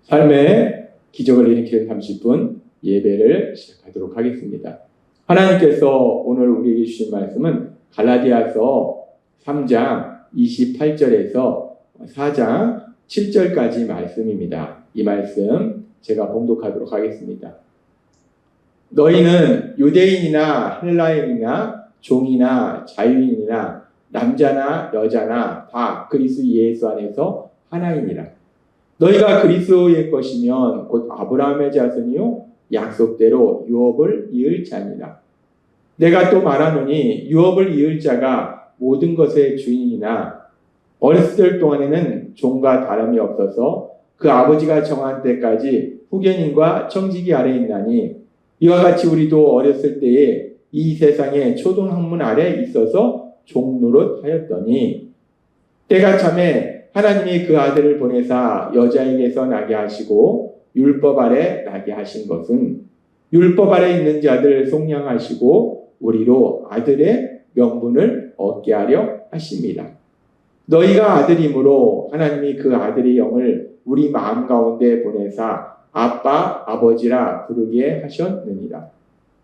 삶의 기적을 일으키는 30분 예배를 시작하도록 하겠습니다. 하나님께서 오늘 우리에게 주신 말씀은 갈라디아서 3장 28절에서 4장 7절까지 말씀입니다. 이 말씀 제가 봉독하도록 하겠습니다. 너희는 유대인이나 헬라인이나 종이나 자유인이나 남자나 여자나 다 그리스도 예수 안에서 하나이니라. 너희가 그리스도의 것이면 곧 아브라함의 자손이요 약속대로 유업을 이을 자니라. 내가 또 말하노니 유업을 이을 자가 모든 것의 주인이나 어렸을 때 동안에는 종과 다름이 없어서 그 아버지가 정한 때까지 후견인과 청지기 아래에 있나니 이와 같이 우리도 어렸을 때에 이 세상의 초등학문 아래 있어서 종노릇 하였더니 때가 참에 하나님이 그 아들을 보내사 여자에게서 나게 하시고 율법 아래 나게 하신 것은 율법 아래 있는 자들 속량하시고 우리로 아들의 명분을 얻게 하려 하십니다. 너희가 아들이므로 하나님이 그 아들의 영을 우리 마음 가운데 보내사 아빠 아버지라 부르게 하셨느니라.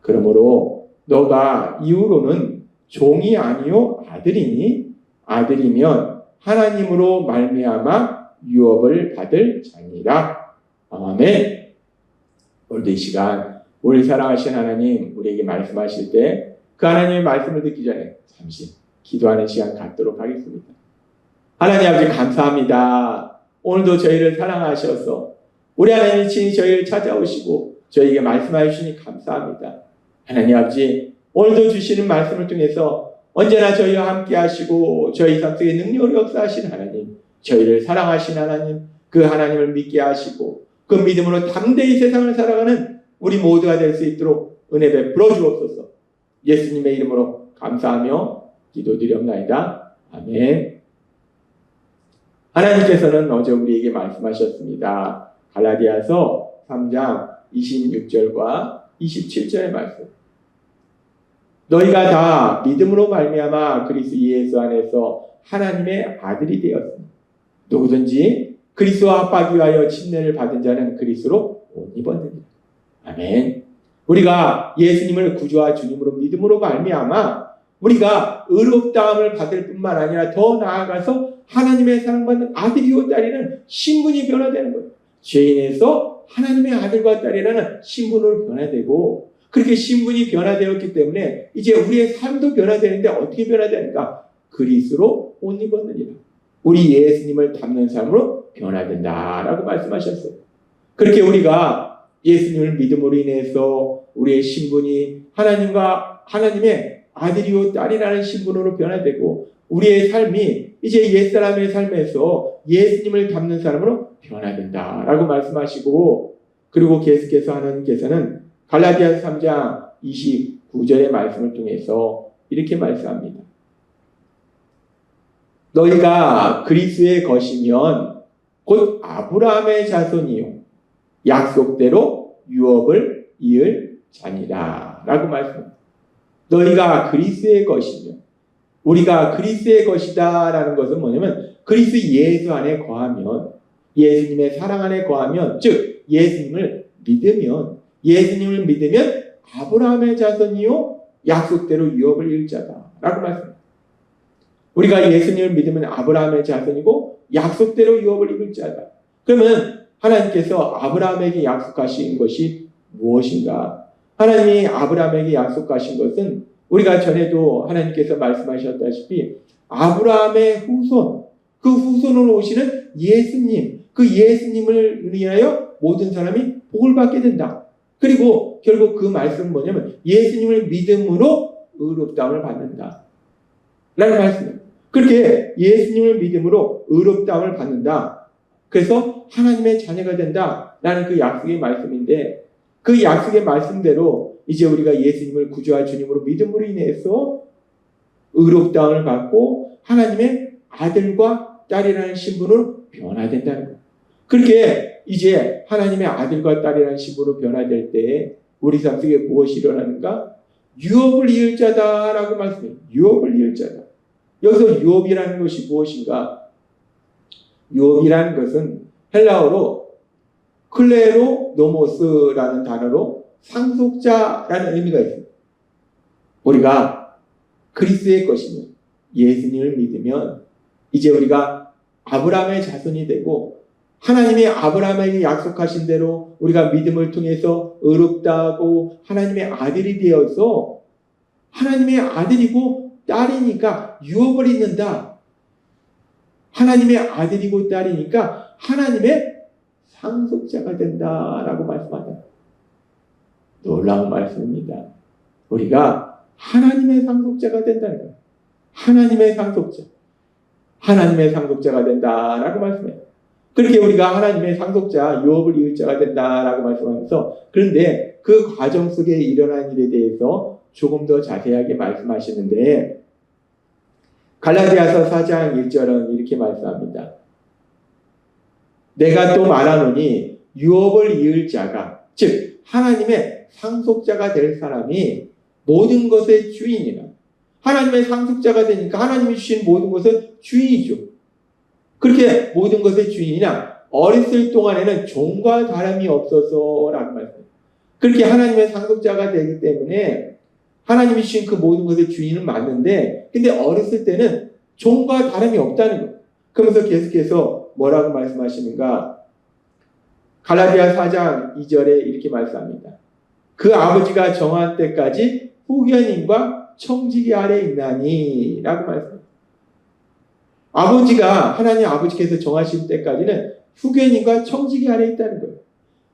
그러므로 너가 이후로는 종이 아니요 아들이니 아들이면 하나님으로 말미암아 유업을 받을 자니라. 아멘. 오늘도 이 시간 우리 사랑하신 하나님 우리에게 말씀하실 때 그 하나님의 말씀을 듣기 전에 잠시 기도하는 시간 갖도록 하겠습니다. 하나님 아버지 감사합니다. 오늘도 저희를 사랑하셔서 우리 하나님이 친히 저희를 찾아오시고 저희에게 말씀하여 주시니 감사합니다. 하나님 아버지 오늘도 주시는 말씀을 통해서 언제나 저희와 함께 하시고 저희 삶 속에 능력을 역사하신 하나님, 저희를 사랑하신 하나님, 그 하나님을 믿게 하시고 그 믿음으로 담대히 세상을 살아가는 우리 모두가 될 수 있도록 은혜 베풀어 주옵소서. 예수님의 이름으로 감사하며 기도드리옵나이다. 아멘. 하나님께서는 어제 우리에게 말씀하셨습니다. 갈라디아서 3장 26절과 27절의 말씀. 너희가 다 믿음으로 말미암아 그리스도 예수 안에서 하나님의 아들이 되었으니 누구든지 그리스도와 합하기 위하여 침례를 받은 자는 그리스도로 옷 입었느니라. 아멘. 우리가 예수님을 구주와 주님으로 믿음으로 말미암아 우리가 의롭다함을 받을 뿐만 아니라 더 나아가서 하나님의 사랑받는 아들이요 딸이라는 신분이 변화되는 거예요. 죄인에서 하나님의 아들과 딸이라는 신분으로 변화되고 그렇게 신분이 변화되었기 때문에 이제 우리의 삶도 변화되는데 어떻게 변화되는가? 그리스도로 옷 입었느니라. 우리 예수님을 닮는 삶으로 변화된다라고 말씀하셨어요. 그렇게 우리가 예수님을 믿음으로 인해서 우리의 신분이 하나님과 하나님의 아들이요 딸이라는 신분으로 변화되고 우리의 삶이 이제 옛사람의 삶에서 예수님을 닮는 사람으로 변화된다라고 말씀하시고 그리고 계속해서 하나님께서는 갈라디아서 3장 29절의 말씀을 통해서 이렇게 말씀합니다. 너희가 그리스도의 것이면 곧 아브라함의 자손이요 약속대로 유업을 이을 자니라 라고 말씀합니다. 너희가 그리스도의 것이며 우리가 그리스도의 것이다 라는 것은 뭐냐면 그리스도 예수 안에 거하면 예수님의 사랑 안에 거하면 즉 예수님을 믿으면 아브라함의 자손이요 약속대로 유업을 이을 자다 라고 말씀합니다. 우리가 예수님을 믿으면 아브라함의 자손이고 약속대로 유업을 이을 자다. 그러면 하나님께서 아브라함에게 약속하신 것이 무엇인가? 하나님이 아브라함에게 약속하신 것은 우리가 전에도 하나님께서 말씀하셨다시피 아브라함의 후손, 그 후손으로 오시는 예수님, 그 예수님을 위하여 모든 사람이 복을 받게 된다. 그리고 결국 그 말씀은 뭐냐면 예수님을 믿음으로 의롭다함을 받는다. 라는 말씀입니다. 그렇게 예수님을 믿음으로 의롭다함을 받는다. 그래서 하나님의 자녀가 된다라는 그 약속의 말씀인데 그 약속의 말씀대로 이제 우리가 예수님을 구주와 주님으로 믿음으로 인해서 의롭다함을 받고 하나님의 아들과 딸이라는 신분으로 변화된다는 거예요. 그렇게 이제 하나님의 아들과 딸이라는 신분으로 변화될 때 우리 삶 속에 무엇이 일어나는가? 유업을 이을 자다라고 말씀해요. 유업을 이을 자다. 여기서 유업이라는 것이 무엇인가? 유업이라는 것은 헬라어로 클레로 노모스라는 단어로 상속자라는 의미가 있습니다. 우리가 그리스도의 것이며 예수님을 믿으면 이제 우리가 아브라함의 자손이 되고 하나님이 아브라함에게 약속하신 대로 우리가 믿음을 통해서 의롭다 하고 하나님의 아들이 되어서 하나님의 아들이고 딸이니까 유업을 잇는다. 하나님의 아들이고 딸이니까 하나님의 상속자가 된다라고 말씀한다. 놀라운 말씀입니다. 우리가 하나님의 상속자가 된다는 거예요. 하나님의 상속자. 하나님의 상속자가 된다라고 말씀해요. 그렇게 우리가 하나님의 상속자, 유업을 이을 자가 된다라고 말씀하면서 그런데 그 과정 속에 일어난 일에 대해서 조금 더 자세하게 말씀하시는데 갈라디아서 4장 1절은 이렇게 말씀합니다. 내가 또 말하노니 유업을 이을 자가 즉 하나님의 상속자가 될 사람이 모든 것의 주인이라. 하나님의 상속자가 되니까 하나님이 주신 모든 것의 주인이죠. 그렇게 모든 것의 주인이나 어렸을 동안에는 종과 다름이 없어서라는 말씀. 그렇게 하나님의 상속자가 되기 때문에 하나님이 주신 그 모든 것의 주인은 맞는데 근데 어렸을 때는 종과 다름이 없다는 거예요. 그러면서 계속해서 뭐라고 말씀하시는가? 갈라디아 4장 2절에 이렇게 말씀합니다. 그 아버지가 정한 때까지 후견인과 청지기 아래 있나니 라고 말씀합니다. 아버지가 하나님 아버지께서 정하신 때까지는 후견인과 청지기 아래 있다는 거예요.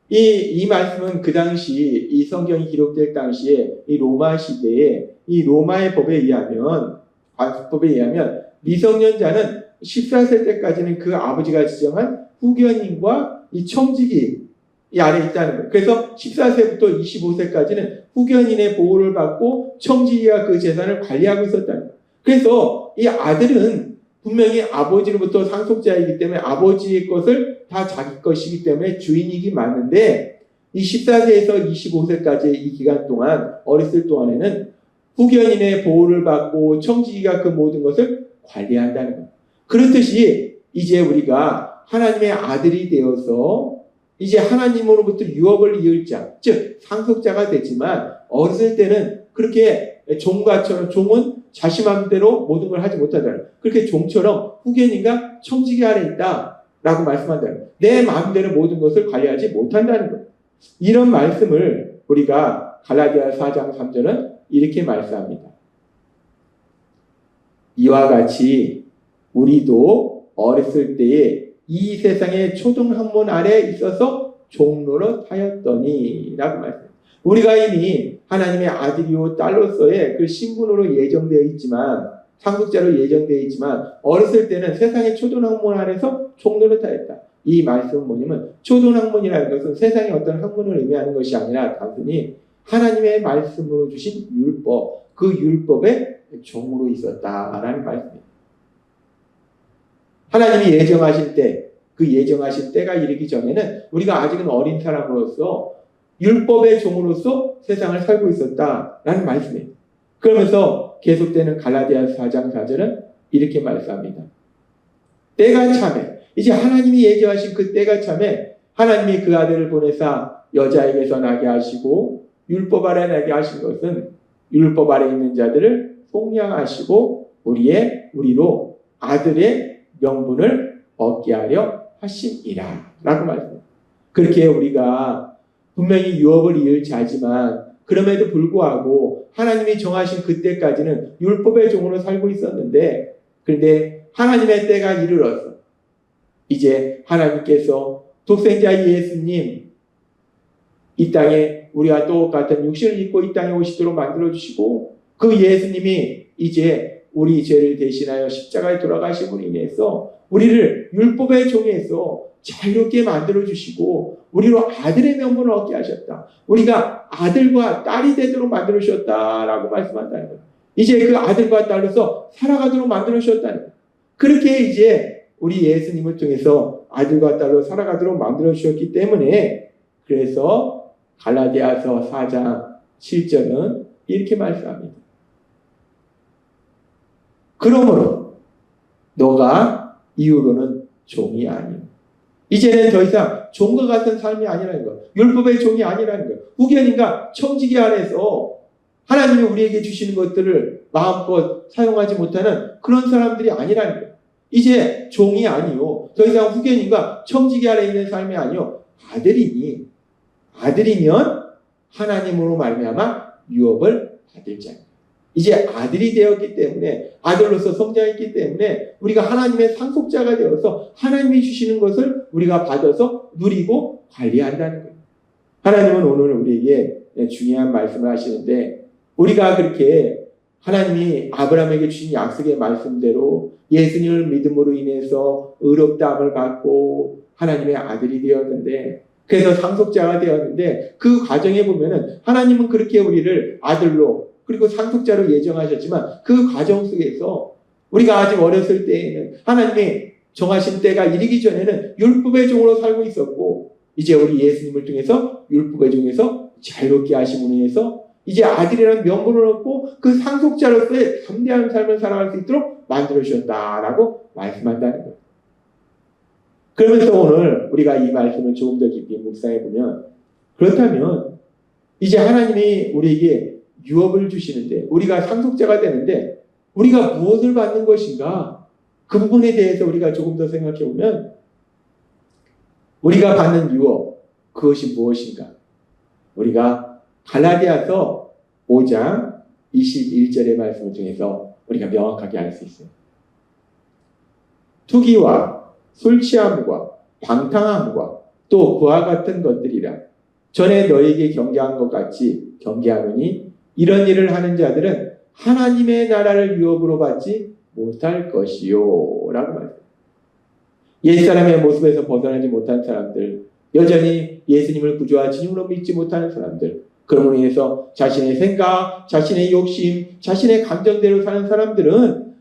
이 말씀은 그 당시 이 성경이 기록될 당시에 이 로마 시대에 이 로마의 법에 의하면 관습법에 의하면 미성년자는 14세 때까지는 그 아버지가 지정한 후견인과 이 청지기 이 아래 있다는 거예요. 그래서 14세부터 25세까지는 후견인의 보호를 받고 청지기가 그 재산을 관리하고 있었다는 거예요. 그래서 이 아들은 분명히 아버지로부터 상속자이기 때문에 아버지의 것을 다 자기 것이기 때문에 주인이기 맞는데 이 14세에서 25세까지의 이 기간 동안 어렸을 동안에는 후견인의 보호를 받고 청지기가 그 모든 것을 관리한다는 거예요. 그렇듯이 이제 우리가 하나님의 아들이 되어서 이제 하나님으로부터 유업을 이을 자, 즉 상속자가 되지만 어렸을 때는 그렇게 종과처럼 종은 자신 마음대로 모든 걸 하지 못하다. 그렇게 종처럼 후견인과 청지기 아래 있다라고 말씀한다. 내 마음대로 모든 것을 관리하지 못한다는 것. 이런 말씀을 우리가 갈라디아 4장 3절은 이렇게 말씀합니다. 이와 같이 우리도 어렸을 때에 이 세상의 초등학문 아래 있어서 종노릇 하였더니 라고 말씀합니다. 우리가 이미 하나님의 아들이요 딸로서의 그 신분으로 예정되어 있지만 상속자로 예정되어 있지만 어렸을 때는 세상의 초등학문 아래서 종노릇 하였다. 이 말씀은 뭐냐면 초등학문이라는 것은 세상의 어떤 학문을 의미하는 것이 아니라 단순히 하나님의 말씀으로 주신 율법, 그 율법의 종으로 있었다라는 말씀입니다. 하나님이 예정하실 때, 그 예정하실 때가 이르기 전에는 우리가 아직은 어린 사람으로서 율법의 종으로서 세상을 살고 있었다라는 말씀이에요. 그러면서 계속되는 갈라디아 4장 4절은 이렇게 말씀합니다. 때가 참에, 이제 하나님이 예정하신 그 때가 참에 하나님이 그 아들을 보내사 여자에게서 나게 하시고 율법 아래 나게 하신 것은 율법 아래 있는 자들을 속량하시고 우리로 아들의 명분을 얻게 하려 하심이라 라고 말합니다. 그렇게 우리가 분명히 유업을 이을 자지만 그럼에도 불구하고 하나님이 정하신 그때까지는 율법의 종으로 살고 있었는데 그런데 하나님의 때가 이르러서 이제 하나님께서 독생자 예수님 이 땅에 우리와 똑같은 육신을 입고 이 땅에 오시도록 만들어주시고 그 예수님이 이제 우리 죄를 대신하여 십자가에 돌아가심으로 인해서 우리를 율법의 종에서 자유롭게 만들어주시고 우리로 아들의 명분을 얻게 하셨다. 우리가 아들과 딸이 되도록 만들어주셨다라고 말씀한다는 거예요. 이제 그 아들과 딸로서 살아가도록 만들어주셨다는 거예요. 그렇게 이제 우리 예수님을 통해서 아들과 딸로 살아가도록 만들어주셨기 때문에 그래서 갈라디아서 4장 7절은 이렇게 말씀합니다. 그러므로 너가 이후로는 종이 아니오 이제는 더 이상 종과 같은 삶이 아니라는 것, 율법의 종이 아니라는 것, 후견인과 청지기 안에서 하나님이 우리에게 주시는 것들을 마음껏 사용하지 못하는 그런 사람들이 아니라는 것. 이제 종이 아니요, 더 이상 후견인과 청지기 아래 있는 삶이 아니요, 아들이면 하나님으로 말미암아 유업을 받을 자입니다. 이제 아들이 되었기 때문에, 아들로서 성장했기 때문에 우리가 하나님의 상속자가 되어서 하나님이 주시는 것을 우리가 받아서 누리고 관리한다는 거예요. 하나님은 오늘 우리에게 중요한 말씀을 하시는데, 우리가 그렇게 하나님이 아브라함에게 주신 약속의 말씀대로 예수님을 믿음으로 인해서 의롭다함을 받고 하나님의 아들이 되었는데, 그래서 상속자가 되었는데, 그 과정에 보면은 하나님은 그렇게 우리를 아들로 그리고 상속자로 예정하셨지만, 그 과정 속에서 우리가 아직 어렸을 때에는 하나님이 정하신 때가 이르기 전에는 율법의 종으로 살고 있었고, 이제 우리 예수님을 통해서 율법의 종에서 자유롭게 하심으로 인해서 이제 아들이라는 명분을 얻고 그 상속자로서의 담대한 삶을 살아갈 수 있도록 만들어 주셨다라고 말씀한다는 거예요. 그러면서 오늘 우리가 이 말씀을 조금 더 깊이 묵상해 보면, 그렇다면 이제 하나님이 우리에게 유업을 주시는데, 우리가 상속자가 되는데 우리가 무엇을 받는 것인가? 그 부분에 대해서 우리가 조금 더 생각해 보면, 우리가 받는 유업, 그것이 무엇인가? 우리가 갈라디아서 5장 21절의 말씀을 통해서 우리가 명확하게 알 수 있어요. 투기와 술 취함과 방탕함과 또 그와 같은 것들이라 전에 너에게 경계한 것 같이 경계하노니, 이런 일을 하는 자들은 하나님의 나라를 유업으로 받지 못할 것이요 라고 말해요. 옛사람의 모습에서 벗어나지 못한 사람들, 여전히 예수님을 구주와 주님으로 믿지 못하는 사람들, 그러므로 인해서 자신의 생각, 자신의 욕심, 자신의 감정대로 사는 사람들은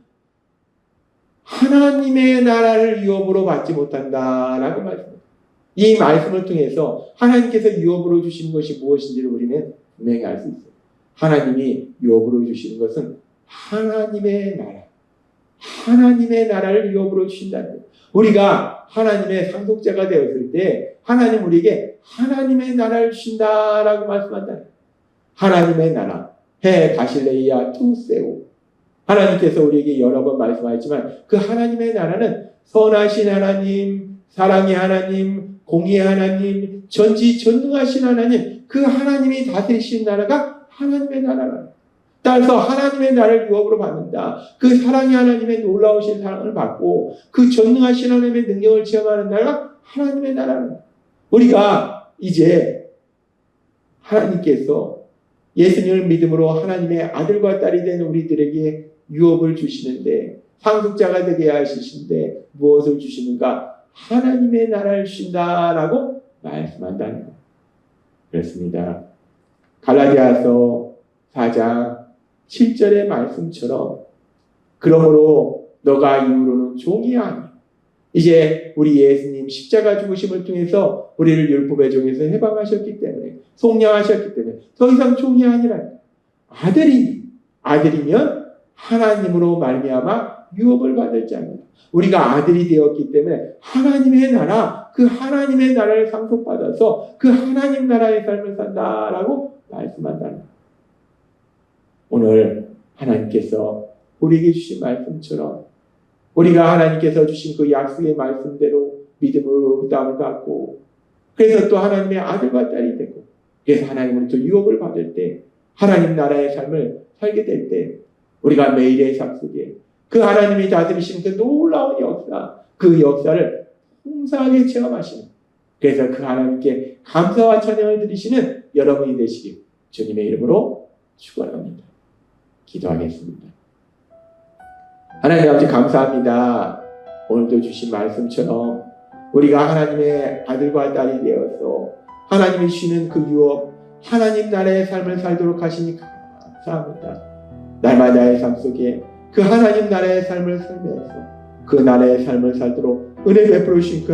하나님의 나라를 유업으로 받지 못한다라고 말씀합니다. 이 말씀을 통해서 하나님께서 유업으로 주시는 것이 무엇인지를 우리는 분명히 알 수 있어요. 하나님이 유업으로 주시는 것은 하나님의 나라를 유업으로 주신다는 거예요. 우리가 하나님의 상속자가 되었을 때 하나님 우리에게 하나님의 나라를 주신다라고 말씀한다. 하나님의 나라, 해 바실레이아 투세오. 하나님께서 우리에게 여러 번 말씀하셨지만, 그 하나님의 나라는 선하신 하나님, 사랑의 하나님, 공의의 하나님, 전지전능하신 하나님, 그 하나님이 다스리신 나라가 하나님의 나라라. 따라서 하나님의 나라를 유업으로 받는다. 그 사랑의 하나님의 놀라우신 사랑을 받고 그 전능하신 하나님의 능력을 체험하는 나라가 하나님의 나라라. 우리가 이제 하나님께서 예수님을 믿음으로 하나님의 아들과 딸이 된 우리들에게 유업을 주시는데, 상속자가 되게 하시는데 무엇을 주시는가? 하나님의 나라를 주신다라고 말씀한다는 거예요. 그렇습니다. 갈라디아서 4장 7절의 말씀처럼, 그러므로 너가 이후로는 종이 아니야. 이제 우리 예수님 십자가 죽으심을 통해서 우리를 율법의 종에서 해방하셨기 때문에, 속량하셨기 때문에 더 이상 종이 아니라 아들이면 하나님으로 말미암아 유업을 받을 자입니다. 우리가 아들이 되었기 때문에 하나님의 나라, 그 하나님의 나라를 상속받아서 그 하나님 나라의 삶을 산다라고 말씀한다는 거예요. 오늘 하나님께서 우리에게 주신 말씀처럼 우리가 하나님께서 주신 그 약속의 말씀대로 믿음으로 의담을 받고, 그래서 또 하나님의 아들과 딸이 되고, 그래서 하나님으로부터 유업을 받을 때, 하나님 나라의 삶을 살게 될 때, 우리가 매일의 삶 속에 그 하나님이 다스리시는 그 놀라운 역사, 그 역사를 풍성하게 체험하시는, 그래서 그 하나님께 감사와 찬양을 드리시는 여러분이 되시길 주님의 이름으로 축원합니다. 기도하겠습니다. 하나님 아버지 감사합니다. 오늘도 주신 말씀처럼 우리가 하나님의 아들과 딸이 되어서 하나님이 주시는 그 유업, 하나님 나라의 삶을 살도록 하시니 감사합니다. 날마다의 삶 속에 그 하나님 나라의 삶을 살면서 그 나라의 삶을 살도록 은혜 베풀어 주신 그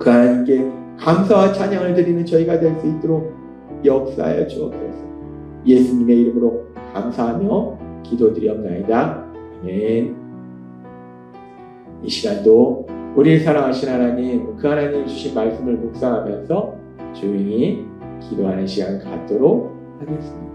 하나님께 감사와 찬양을 드리는 저희가 될 수 있도록 역사하여 주옵소서. 예수님의 이름으로 감사하며 기도드리옵나이다. 아멘. 이 시간도 우리를 사랑하신 하나님, 그 하나님 주신 말씀을 묵상하면서 조용히 기도하는 시간 갖도록 하겠습니다.